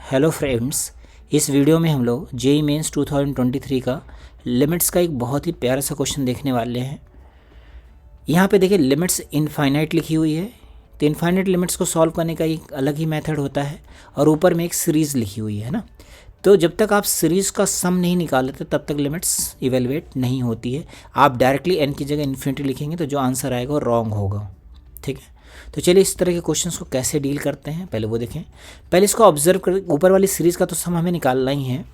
Hello friends, इस video में हम लोग जेईई मेंस 2023 का लिमिट्स का एक बहुत ही प्यारा सा क्वेश्चन देखने वाले हैं। यहाँ पे देखिए लिमिट्स इनफाइनाइट लिखी हुई है। तो इनफाइनाइट लिमिट्स को सॉल्व करने का एक अलग ही मेथड होता है और ऊपर में एक सीरीज़ लिखी हुई है ना। तो जब तक आप सीरीज़ का सम नहीं निकाल लेते तब तक लिमिट्स इवेलुएट नहीं होती है। आप डायरेक्टली एन की जगह इन्फिनिटी लिखेंगे तो जो आंसर आएगा वो रॉन्ग होगा। ठीक है, तो चलिए इस तरह के क्वेश्चंस को कैसे डील करते हैं पहले वो देखें। पहले इसको ऑब्जर्व कर, ऊपर वाली सीरीज़ का तो सम हमें निकालना ही है,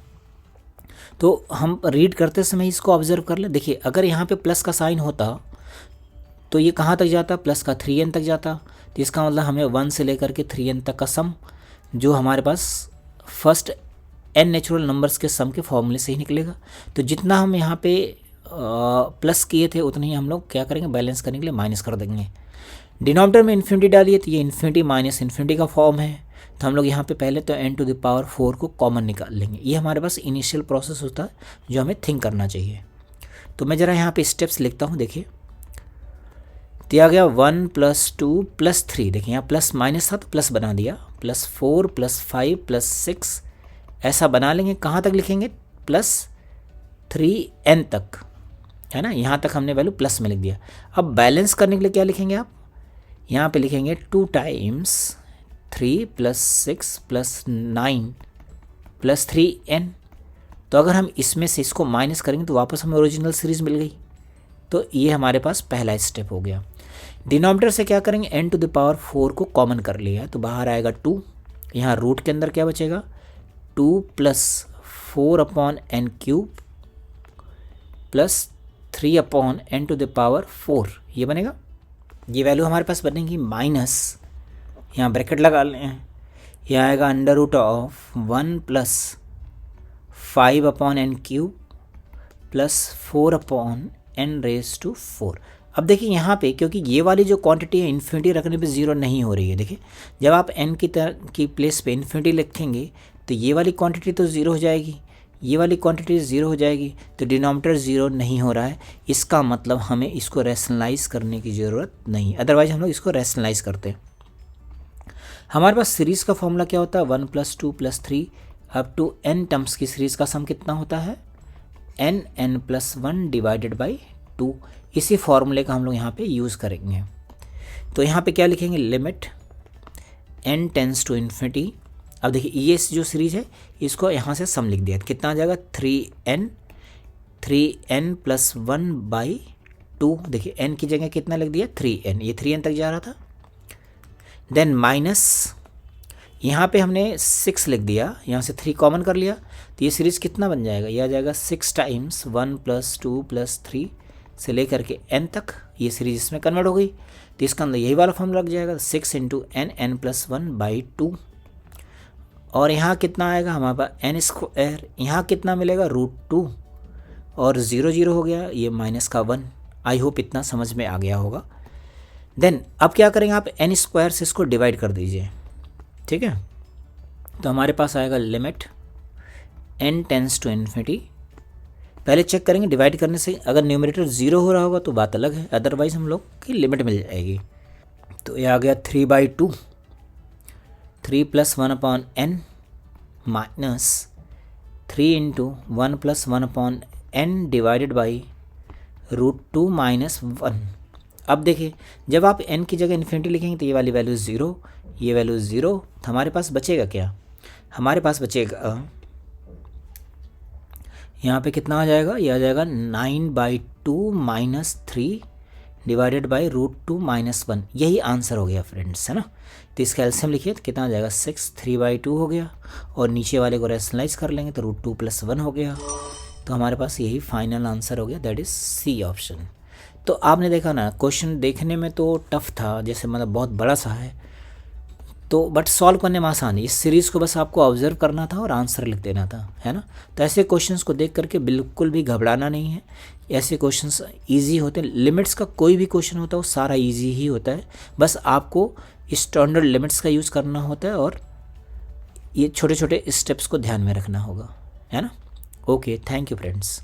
तो हम रीड करते समय इसको ऑब्जर्व कर लें। देखिए अगर यहाँ पे प्लस का साइन होता तो ये कहाँ तक जाता, प्लस का 3n तक जाता। तो इसका मतलब हमें 1 से लेकर के 3n तक का सम जो हमारे पास फर्स्ट n नेचुरल नंबर्स के सम के फॉर्मूले से ही निकलेगा। तो जितना हम यहाँ पे प्लस किए थे उतना ही हम लोग क्या करेंगे, बैलेंस करने के लिए माइनस कर देंगे। डिनोमिनेटर में इन्फिनिटी डालिए तो ये इन्फिनिटी माइनस इन्फिनिटी का फॉर्म है। तो हम लोग यहाँ पे पहले तो n टू द पावर 4 को कॉमन निकाल लेंगे। ये हमारे पास इनिशियल प्रोसेस होता है जो हमें थिंक करना चाहिए। तो मैं ज़रा यहाँ पे स्टेप्स लिखता हूँ। देखिए दिया गया 1 + 2 + 3। देखिए यहाँ प्लस माइनस था तो प्लस बना दिया, +4 +5 +6 ऐसा बना लेंगे। कहाँ तक लिखेंगे, +3n तक, है ना। यहाँ तक हमने वैल्यू प्लस में लिख दिया। अब बैलेंस करने के लिए क्या लिखेंगे आप, यहाँ पे लिखेंगे 2 टाइम्स 3 + 6 + 9 + 3n। तो अगर हम इसमें से इसको माइनस करेंगे तो वापस हमें ओरिजिनल सीरीज़ मिल गई। तो ये हमारे पास पहला स्टेप हो गया। डिनोमिनेटर से क्या करेंगे, n टू द पावर 4 को कॉमन कर लिया तो बाहर आएगा 2। यहाँ रूट के अंदर क्या बचेगा, 2 + 4/n³ + 3/n to the power 4 ये बनेगा। ये वैल्यू हमारे पास बनेगी माइनस, यहाँ ब्रैकेट लगा लें, यह आएगा √1 + 5/n³ + 4/n⁴। अब देखिए यहाँ पे क्योंकि ये वाली जो क्वांटिटी है इन्फिनिटी रखने पे ज़ीरो नहीं हो रही है। देखिए जब आप n की प्लेस पे इन्फिनिटी लिखेंगे तो ये वाली क्वांटिटी तो ज़ीरो हो जाएगी, ये वाली क्वांटिटी ज़ीरो हो जाएगी। तो डिनोमिनेटर ज़ीरो नहीं हो रहा है, इसका मतलब हमें इसको रैशनलाइज करने की ज़रूरत नहीं। अदरवाइज हम लोग इसको रैशनलाइज करते हैं। हमारे पास सीरीज़ का फॉर्मूला क्या होता है, 1 + 2 + 3 अप टू n टर्म्स की सीरीज़ का सम कितना होता है, n + 1 / 2। इसी फॉर्मूले का हम लोग यहाँ पे यूज़ करेंगे। तो यहाँ पे क्या लिखेंगे, limit n tends to infinity. अब देखिए ये जो सीरीज़ है इसको यहाँ से सम लिख दिया, कितना आ जाएगा 3n + 1/2। देखिए n की जगह कितना लिख दिया 3n, ये 3n तक जा रहा था। देन माइनस यहाँ पे हमने 6 लिख दिया, यहाँ से 3 कॉमन कर लिया तो ये सीरीज़ कितना बन जाएगा, ये आ जाएगा 6 टाइम्स 1 + 2 + 3 से लेकर के n तक। ये सीरीज़ इसमें कन्वर्ट हो गई तो इसका अंदर यही वाला फॉर्म लग जाएगा, 6 × n + 1/2। और यहाँ कितना आएगा हमारे पास n²। यहाँ कितना मिलेगा, √2 और 0 0 हो गया, ये माइनस का 1। आई होप इतना समझ में आ गया होगा। देन अब क्या करेंगे, आप n² से इसको डिवाइड कर दीजिए। ठीक है, तो हमारे पास आएगा limit n tends to infinity. पहले चेक करेंगे डिवाइड करने से अगर न्यूमरेटर 0 हो रहा होगा तो बात अलग है, अदरवाइज हम लोग की लिमिट मिल जाएगी। तो ये आ गया 3/2, 3 + 1/n माइनस 3 × 1 + 1/n / √2 - 1। अब देखिए जब आप n की जगह इन्फिनिटी लिखेंगे तो ये वाली वैल्यू 0, ये वैल्यू 0, तो हमारे पास बचेगा क्या, हमारे पास बचेगा यहाँ पे कितना आ जाएगा, ये आ जाएगा 9/2 - 3 / √2 - 1। यही आंसर हो गया फ्रेंड्स, है ना। तो इसका एलसीएम लिखिए तो कितना आ जाएगा 6, 3/2 हो गया और नीचे वाले को रैशनलाइज कर लेंगे तो √2 + 1 हो गया। तो हमारे पास यही फाइनल आंसर हो गया, दैट इज़ सी ऑप्शन। तो आपने देखा ना क्वेश्चन देखने में तो टफ था, जैसे मतलब बहुत बड़ा सा है तो बट सॉल्व करने में आसान है। इस सीरीज़ को बस आपको ऑब्जर्व करना था और आंसर लिख देना था, है ना। तो ऐसे क्वेश्चंस को देख करके बिल्कुल भी घबराना नहीं है, ऐसे क्वेश्चंस इजी होते हैं। लिमिट्स का कोई भी क्वेश्चन होता है वो सारा इजी ही होता है, बस आपको स्टैंडर्ड लिमिट्स का यूज़ करना होता है और ये छोटे छोटे स्टेप्स को ध्यान में रखना होगा, है ना। Okay, thank you friends.